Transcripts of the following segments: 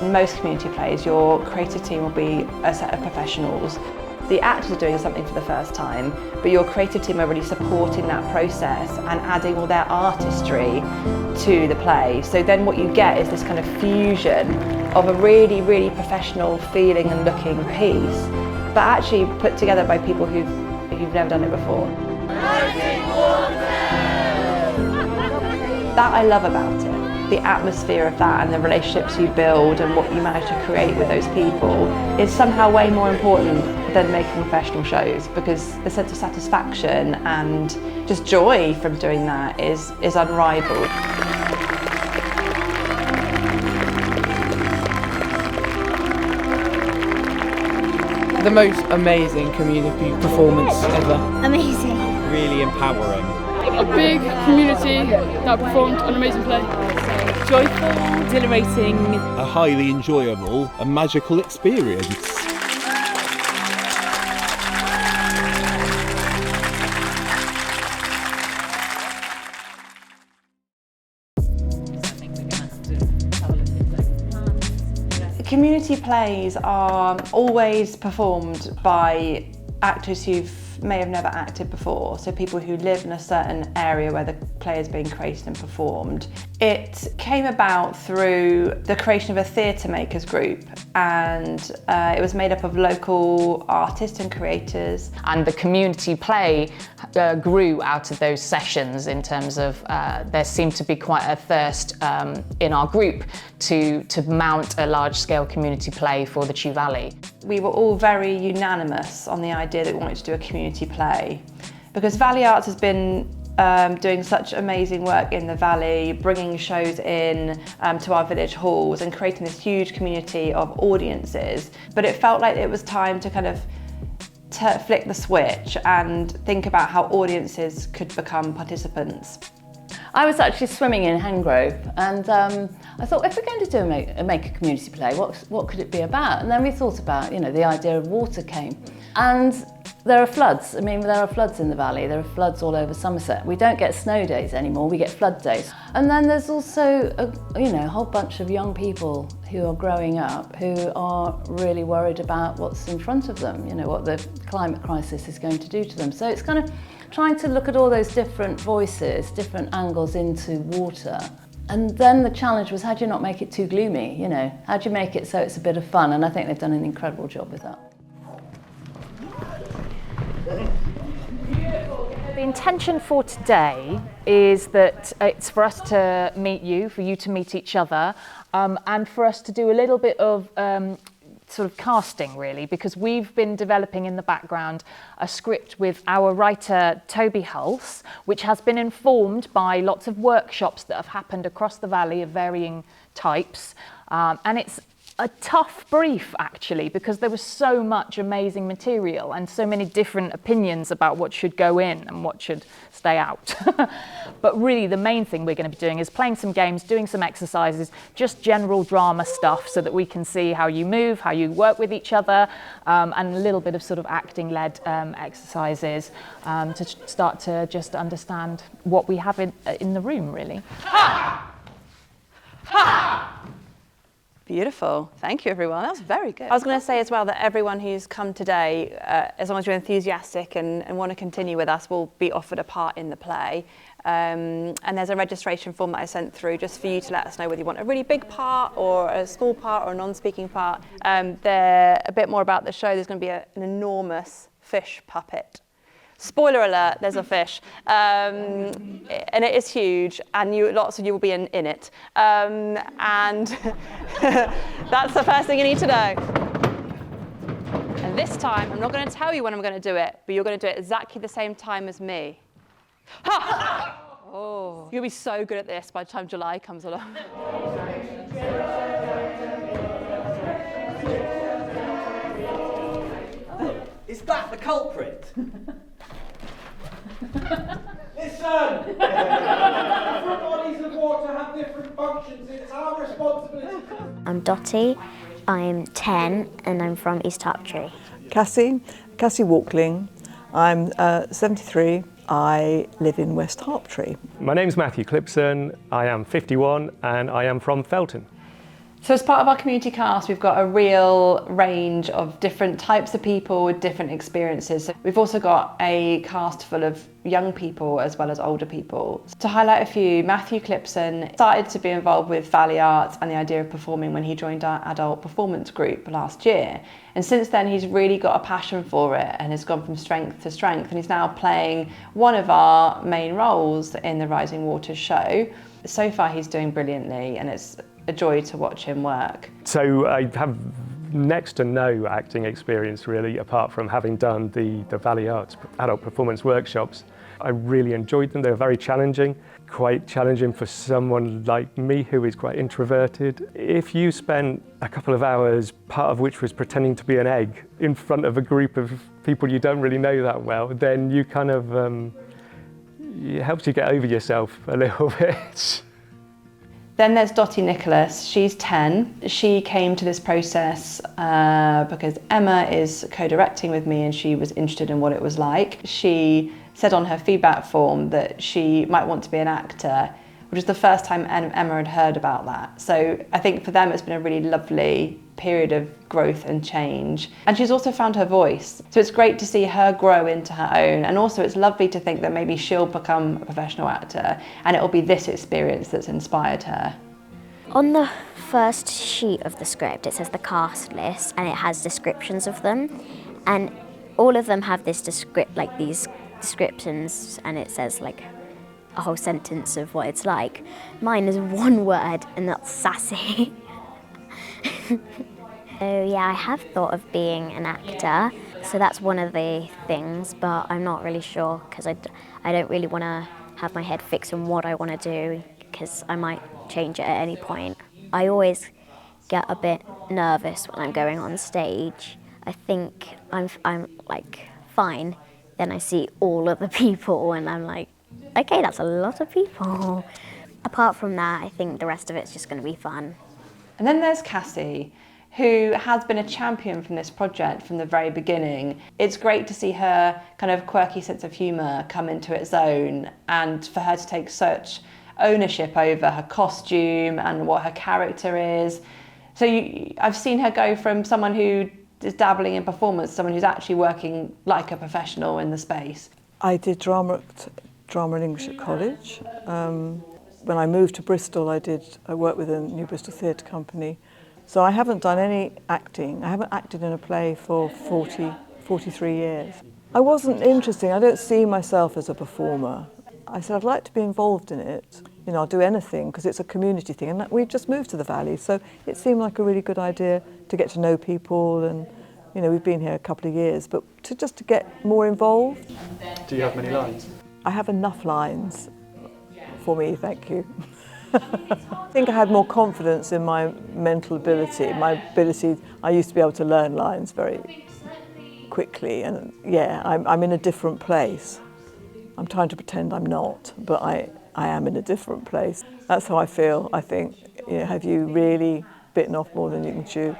In most community plays, your creative team will be a set of professionals. The actors are doing something for the first time, but your creative team are really supporting that process and adding all their artistry to the play. So then what you get is this kind of fusion of a really, really professional feeling and looking piece, but actually put together by people who've never done it before. That I love about it. The atmosphere of that and the relationships you build and what you manage to create with those people is somehow way more important than making professional shows, because the sense of satisfaction and just joy from doing that is unrivaled. The most amazing community performance ever. Amazing. Really empowering. A big community that performed an amazing play. Joyful, exhilarating. A highly enjoyable and magical experience. Community plays are always performed by actors who may have never acted before, so people who live in a certain area where the play is being created and performed. It came about through the creation of a theatre makers group, and it was made up of local artists and creators. And the community play grew out of those sessions in terms of there seemed to be quite a thirst in our group to mount a large-scale community play for the Chew Valley. We were all very unanimous on the idea that we wanted to do a community play, because Valley Arts has been doing such amazing work in the Valley, bringing shows in to our village halls and creating this huge community of audiences. But it felt like it was time to kind of flick the switch and think about how audiences could become participants. I was actually swimming in Hengrove, and I thought, if we're going to do make a community play, what could it be about? And then we thought about, the idea of water came. And there are floods. I mean, there are floods in the valley. There are floods all over Somerset. We don't get snow days anymore, we get flood days. And then there's also a whole bunch of young people who are growing up who are really worried about what's in front of them, what the climate crisis is going to do to them. So it's kind of trying to look at all those different voices, different angles into water. And then the challenge was, how do you not make it too gloomy? How do you make it so it's a bit of fun? And I think they've done an incredible job with that. The intention for today is that it's for us to meet you, for you to meet each other, and for us to do a little bit of sort of casting, really, because we've been developing in the background a script with our writer Toby Hulse, which has been informed by lots of workshops that have happened across the valley of varying types, and it's a tough brief, actually, because there was so much amazing material and so many different opinions about what should go in and what should stay out. But really the main thing we're going to be doing is playing some games, doing some exercises, just general drama stuff so that we can see how you move, how you work with each other, and a little bit of sort of acting-led exercises to start to just understand what we have in the room, really. Ha! Ha! Beautiful. Thank you, everyone. That was very good. I was going to say as well that everyone who's come today, as long as you're enthusiastic and want to continue with us, will be offered a part in the play. And there's a registration form that I sent through just for you to let us know whether you want a really big part or a small part or a non-speaking part. There, a bit more about the show, there's going to be an enormous fish puppet. Spoiler alert, there's a fish, and it is huge, and lots of you will be in it. And that's the first thing you need to know. And this time, I'm not going to tell you when I'm going to do it, but you're going to do it exactly the same time as me. Ha! Oh, you'll be so good at this by the time July comes along. Is that the culprit? Listen! Different bodies of water have different functions. It's our responsibility. I'm Dottie, I'm 10 and I'm from East Harptree. Cassie Walkling, I'm 73, I live in West Harptree. My name's Matthew Clipson, I am 51 and I am from Felton. So as part of our community cast, we've got a real range of different types of people with different experiences. So we've also got a cast full of young people as well as older people. To highlight a few, Matthew Clipson started to be involved with Valley Arts and the idea of performing when he joined our adult performance group last year. And since then he's really got a passion for it and has gone from strength to strength, and he's now playing one of our main roles in the Rising Waters show. So far he's doing brilliantly, and it's a joy to watch him work. So I have next to no acting experience really, apart from having done the Valley Arts adult performance workshops. I really enjoyed them. They were very challenging, quite challenging for someone like me who is quite introverted. If you spent a couple of hours, part of which was pretending to be an egg, in front of a group of people you don't really know that well, then you kind of, it helps you get over yourself a little bit. Then there's Dottie Nicholas, she's 10. She came to this process because Emma is co-directing with me and she was interested in what it was like. She said on her feedback form that she might want to be an actor, which is the first time Emma had heard about that. So I think for them it's been a really lovely period of growth and change. And she's also found her voice. So it's great to see her grow into her own. And also it's lovely to think that maybe she'll become a professional actor and it'll be this experience that's inspired her. On the first sheet of the script, it says the cast list, and it has descriptions of them. And all of them have this these descriptions, and it says like a whole sentence of what it's like. Mine is one word, and that's sassy. So yeah, I have thought of being an actor, so that's one of the things, but I'm not really sure because I don't really want to have my head fixed on what I want to do because I might change it at any point. I always get a bit nervous when I'm going on stage. I think I'm like fine, then I see all of the people and I'm like, okay, that's a lot of people. Apart from that, I think the rest of it's just going to be fun. And then there's Cassie, who has been a champion from this project from the very beginning. It's great to see her kind of quirky sense of humour come into its own and for her to take such ownership over her costume and what her character is. So I've seen her go from someone who is dabbling in performance to someone who's actually working like a professional in the space. I did drama and English at college. When I moved to Bristol, I worked with a New Bristol Theatre Company. So I haven't done any acting. I haven't acted in a play for 43 years. I wasn't interested. I don't see myself as a performer. I said I'd like to be involved in it. You know, I'll do anything because it's a community thing. And we've just moved to the Valley, so it seemed like a really good idea to get to know people. And you know, we've been here a couple of years, but to get more involved. Do you have many lines? I have enough lines for me, thank you. I think I had more confidence in my mental ability, I used to be able to learn lines very quickly, and yeah, I'm in a different place. I'm trying to pretend I'm not, but I am in a different place. That's how I feel, I think. You know, have you really bitten off more than you can chew?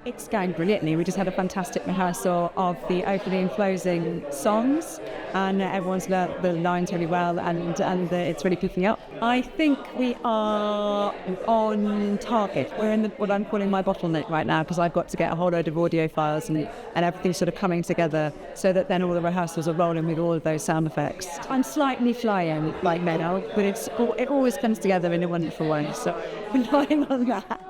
It's going brilliantly. We just had a fantastic rehearsal of the opening and closing songs, and everyone's learnt the lines really well, and it's really picking up. I think we are on target. We're in what I'm calling my bottleneck right now, because I've got to get a whole load of audio files and everything's sort of coming together so that then all the rehearsals are rolling with all of those sound effects. I'm slightly flying like Meadow, but it always comes together in a wonderful way, so we're relying on that.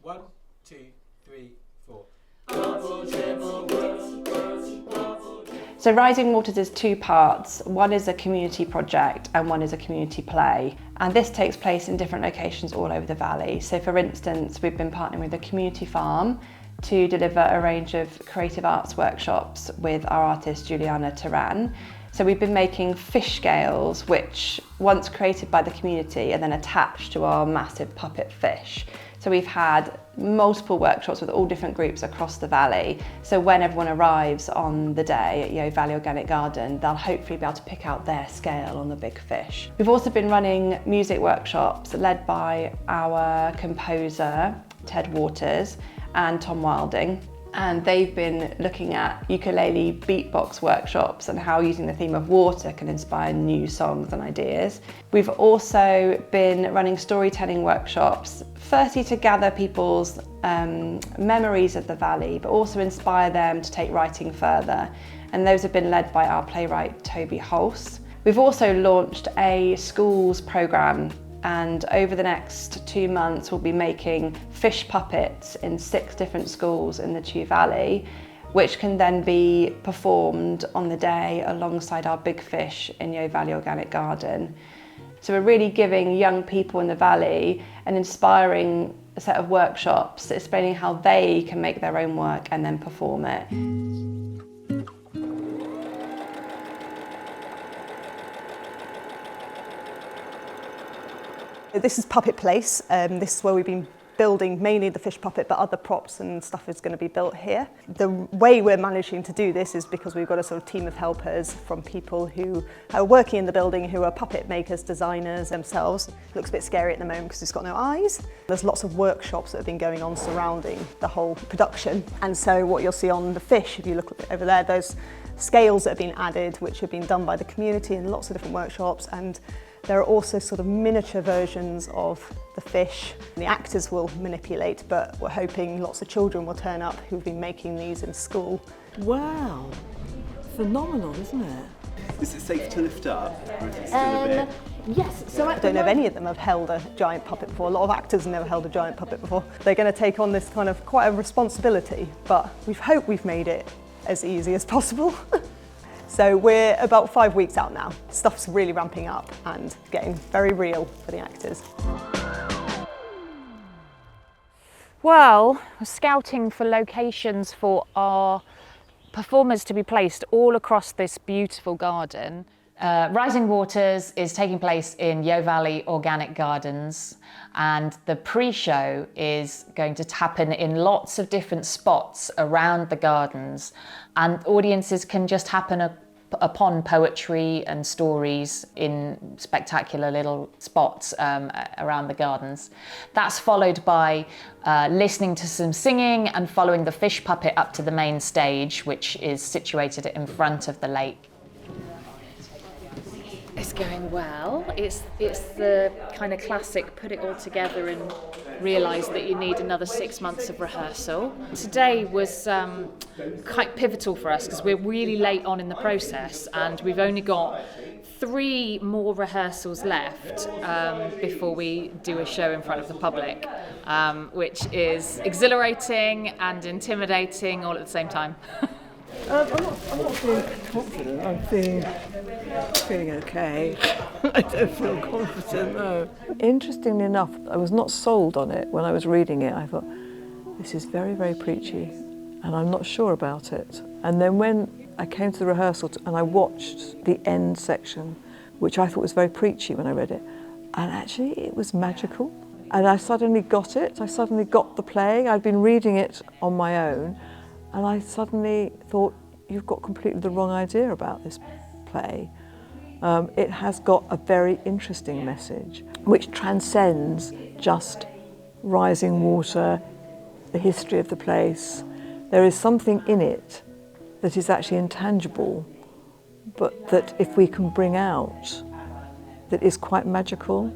1, 2, 3, 4. So Rising Waters is two parts. One is a community project and one is a community play. And this takes place in different locations all over the valley. So for instance, we've been partnering with a community farm to deliver a range of creative arts workshops with our artist Juliana Turan. So we've been making fish scales, which once created by the community are then attached to our massive puppet fish. So we've had multiple workshops with all different groups across the valley. So when everyone arrives on the day at Yeo Valley Organic Garden, they'll hopefully be able to pick out their scale on the big fish. We've also been running music workshops led by our composer Ted Waters and Tom Wilding. And they've been looking at ukulele beatbox workshops and how using the theme of water can inspire new songs and ideas. We've also been running storytelling workshops, firstly to gather people's memories of the valley, but also inspire them to take writing further. And those have been led by our playwright, Toby Hulse. We've also launched a schools programme, and over the next 2 months we'll be making fish puppets in 6 different schools in the Chew Valley, which can then be performed on the day alongside our big fish in Yeo Valley Organic Garden. So we're really giving young people in the valley an inspiring set of workshops explaining how they can make their own work and then perform it. This is Puppet Place. This is where we've been building mainly the fish puppet, but other props and stuff is going to be built here. The way we're managing to do this is because we've got a sort of team of helpers from people who are working in the building who are puppet makers, designers themselves. It looks a bit scary at the moment because it's got no eyes. There's lots of workshops that have been going on surrounding the whole production. And so what you'll see on the fish, if you look over there, those scales that have been added, which have been done by the community in lots of different workshops, and there are also sort of miniature versions of the fish the actors will manipulate, but we're hoping lots of children will turn up who've been making these in school. Wow, phenomenal, isn't it? Is it safe to lift up, or is it still a bit? Yes, so I don't know if any of them have held a giant puppet before. A lot of actors have never held a giant puppet before. They're going to take on this kind of quite a responsibility, but we've made it as easy as possible. So we're about 5 weeks out now. Stuff's really ramping up and getting very real for the actors. Well, we're scouting for locations for our performers to be placed all across this beautiful garden. Rising Waters is taking place in Yeo Valley Organic Gardens, and the pre-show is going to happen in lots of different spots around the gardens, and audiences can just happen upon poetry and stories in spectacular little spots around the gardens. That's followed by listening to some singing and following the fish puppet up to the main stage, which is situated in front of the lake. It's going well. It's the kind of classic put it all together and realise that you need another 6 months of rehearsal. Today was quite pivotal for us because we're really late on in the process and we've only got 3 more rehearsals left before we do a show in front of the public, which is exhilarating and intimidating all at the same time. I'm not feeling confident, I'm feeling okay. I don't feel confident, no. Interestingly enough, I was not sold on it when I was reading it. I thought, this is very, very preachy, and I'm not sure about it. And then when I came to the rehearsal and I watched the end section, which I thought was very preachy when I read it, and actually it was magical. And I suddenly got it, I suddenly got the play. I'd been reading it on my own, and I suddenly thought, you've got completely the wrong idea about this play. It has got a very interesting message, which transcends just rising water, the history of the place. There is something in it that is actually intangible, but that if we can bring out, that is quite magical.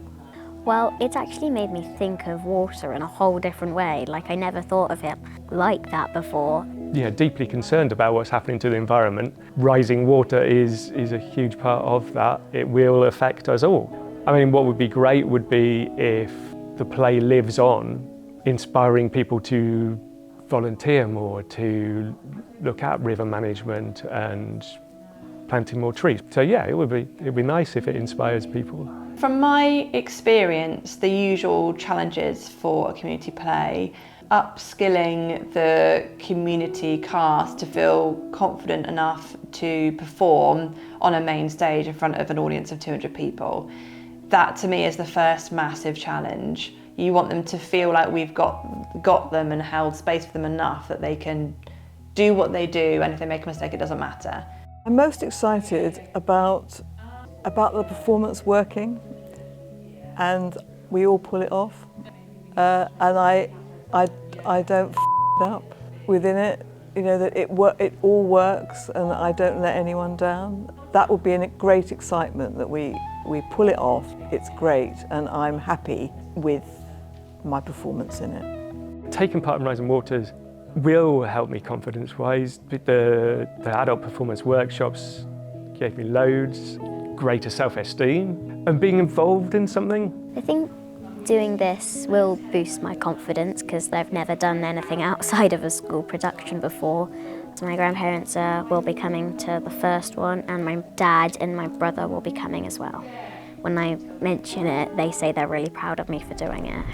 Well, it's actually made me think of water in a whole different way. Like, I never thought of it like that before. Yeah, deeply concerned about what's happening to the environment. Rising water is a huge part of that. It will affect us all. I mean, what would be great would be if the play lives on, inspiring people to volunteer more, to look at river management and planting more trees. So yeah, it'd be nice if it inspires people. From my experience, the usual challenges for a community play, upskilling the community cast to feel confident enough to perform on a main stage in front of an audience of 200 people. That to me is the first massive challenge. You want them to feel like we've got them and held space for them enough that they can do what they do, and if they make a mistake, it doesn't matter. I'm most excited about the performance working, and we all pull it off. And I don't f up within it. You know, that it all works and I don't let anyone down. That would be a great excitement that we pull it off. It's great and I'm happy with my performance in it. Taking part in Rising Waters will help me confidence-wise. The adult performance workshops gave me loads, greater self-esteem, and being involved in something. I think doing this will boost my confidence because I've never done anything outside of a school production before. So my grandparents will be coming to the first one, and my dad and my brother will be coming as well. When I mention it, they say they're really proud of me for doing it.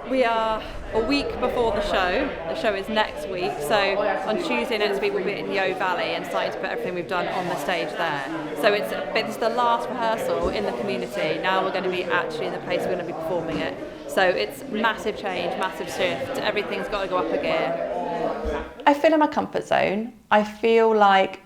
We are a week before the show. The show is next week, so on Tuesday next week we'll be in Yeo Valley and starting to put everything we've done on the stage there. So it's the last rehearsal in the community. Now we're going to be actually in the place we're going to be performing it. So it's massive change, massive shift. Everything's got to go up a gear. I feel in my comfort zone. I feel like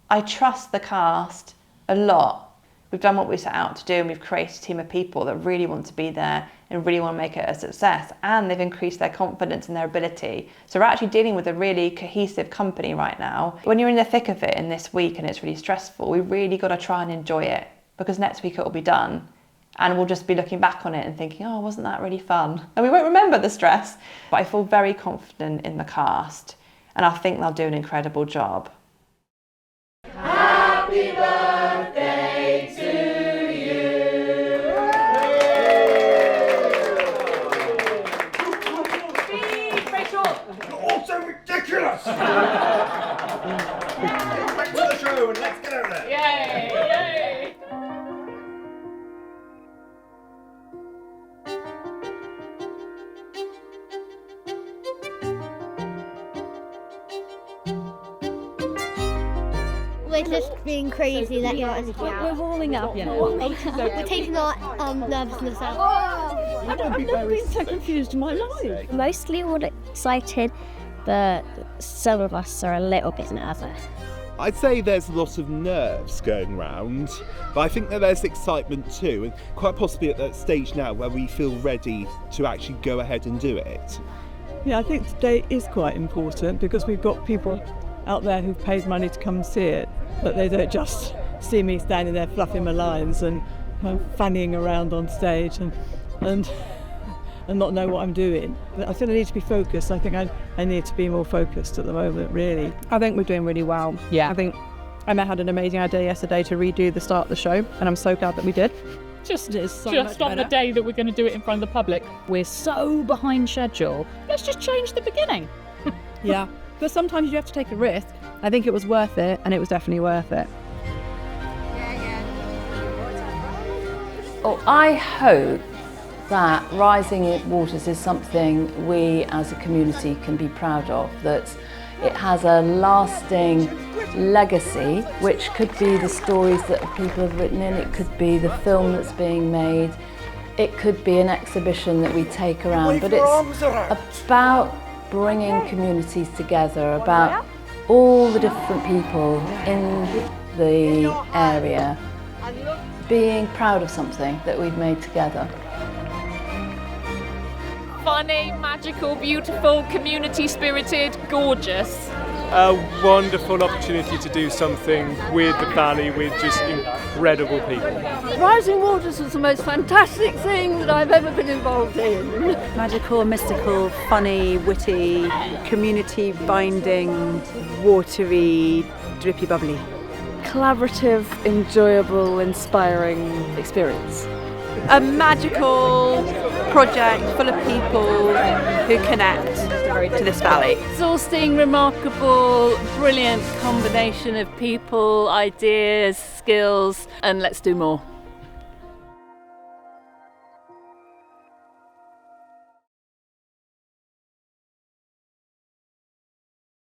I trust the cast a lot. We've done what we set out to do and we've created a team of people that really want to be there and really want to make it a success, and they've increased their confidence and their ability. So we're actually dealing with a really cohesive company right now. When you're in the thick of it in this week and it's really stressful, we really got to try and enjoy it, because next week it will be done and we'll just be looking back on it and thinking, oh, wasn't that really fun? And we won't remember the stress. But I feel very confident in the cast and I think they'll do an incredible job. Happy birthday to you. Rachel! You're all so ridiculous! Back to the show and let's get out there. Yay! Yay! We're just being crazy that you're We're warming up, yeah. We're taking our nervousness out. I've never been so confused in my life. Mostly all excited, but some of us are a little bit nervous. I'd say there's a lot of nerves going round, but I think that there's excitement too, and quite possibly at that stage now where we feel ready to actually go ahead and do it. Yeah, I think today is quite important because we've got people out there who've paid money to come and see it, but they don't just see me standing there fluffing my lines and fannying around on stage and not know what I'm doing. But I feel I need to be focused. I think I need to be more focused at the moment, really. I think we're doing really well. Yeah. I think Emma had an amazing idea yesterday to redo the start of the show, and I'm so glad that we did. Just on the day that we're going to do it in front of the public. We're so behind schedule. Let's just change the beginning. Yeah, but sometimes you have to take a risk. I think it was worth it, and it was definitely worth it. Oh, I hope that Rising Waters is something we as a community can be proud of, that it has a lasting legacy, which could be the stories that people have written in, it could be the film that's being made, it could be an exhibition that we take around, but it's about bringing communities together, about all the different people in the area being proud of something that we've made together. Funny, magical, beautiful, community-spirited, gorgeous. A wonderful opportunity to do something with the valley with just incredible people. Rising Waters was the most fantastic thing that I've ever been involved in. Magical, mystical, funny, witty, community binding, watery, drippy, bubbly. Collaborative, enjoyable, inspiring experience. A magical project full of people who connect to this valley. Exhausting, remarkable, brilliant combination of people, ideas, skills, and let's do more.